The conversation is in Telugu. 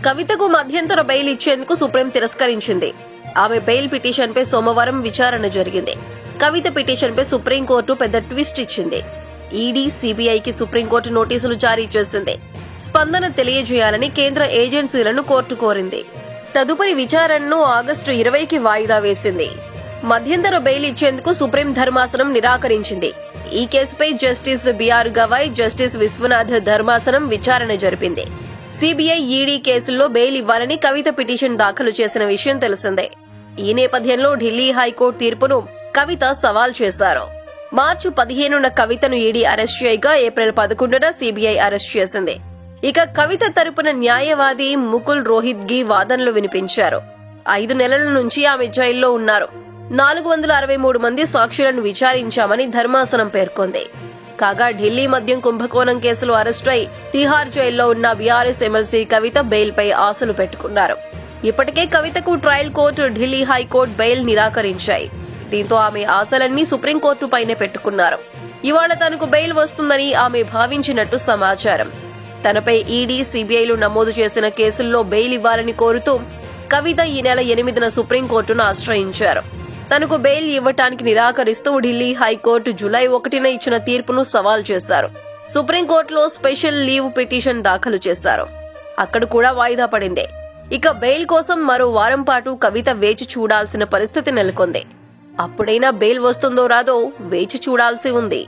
కవితకు మధ్యంతర బెయిల్ ఇచ్చేందుకు సుప్రీం తిరస్కరించింది. ఆమె బెయిల్ పిటిషన్ పై సోమవారం విచారణ జరిగింది. కవిత పిటిషన్ పై సుప్రీంకోర్టు పెద్ద ట్విస్ట్ ఇచ్చింది. ఈడీ, సీబీఐకి సుప్రీంకోర్టు నోటీసులు జారీ చేసింది. స్పందన తెలియజేయాలని కేంద్ర ఏజెన్సీలను కోర్టు కోరింది. తదుపరి విచారణను ఆగస్టు 20కి వాయిదా వేసింది. మధ్యంతర బెయిల్ ఇచ్చేందుకు సుప్రీం ధర్మాసనం నిరాకరించింది. ఈ కేసుపై justice BR Gavai, justice Viswanath ధర్మాసనం విచారణ జరిపింది. సీబీఐ, ఈడీ కేసుల్లో బెయిల్ ఇవ్వాలని కవిత పిటిషన్ దాఖలు చేసిన విషయం తెలిసిందే. ఈ నేపథ్యంలో ఢిల్లీ హైకోర్టు తీర్పును కవిత సవాల్ చేశారు. మార్చి 15న కవితను ఈడీ అరెస్ట్ చేయగా ఏప్రిల్ 11న సీబీఐ అరెస్ట్ చేసింది. ఇక కవిత తరపున న్యాయవాది ముకుల్ రోహిత్గి వాదనలు వినిపించారు. 5 నెలల నుంచి ఆమె జైల్లో ఉన్నారు. 463 మంది సాక్షులను విచారించామని ధర్మాసనం పేర్కొంది. కాగా ఢిల్లీ మద్యం కుంభకోణం కేసులో అరెస్టై తిహార్ జైల్లో ఉన్న బీఆర్ఎస్ ఎమ్మెల్సీ కవిత బెయిల్ పై ఆశలు పెట్టుకున్నారు. ఇప్పటికే కవితకు trial court, Delhi high court bail నిరాకరించాయి. దీంతో ఆమె ఆశలన్నీ సుప్రీంకోర్టు పైనే పెట్టుకున్నారు. ఇవాళ తనకు బెయిల్ వస్తుందని ఆమె భావించినట్టు సమాచారం. తనపై ఈడీ, సీబీఐలు నమోదు చేసిన కేసుల్లో బెయిల్ ఇవ్వాలని కోరుతూ కవిత ఈ నెల 8న సుప్రీంకోర్టును ఆశ్రయించారు. తనకు బెయిల్ ఇవ్వటానికి నిరాకరిస్తూ ఢిల్లీ హైకోర్టు జూలై 1న ఇచ్చిన తీర్పును సవాల్ చేశారు. సుప్రీంకోర్టులో స్పెషల్ లీవ్ పిటిషన్ దాఖలు చేశారు. అక్కడ కూడా వాయిదా పడింది. ఇక బెయిల్ కోసం మరో వారం పాటు కవిత వేచి చూడాల్సిన పరిస్థితి నెలకొంది. అప్పుడైనా బెయిల్ వస్తుందో రాదో వేచి చూడాల్సి ఉంది.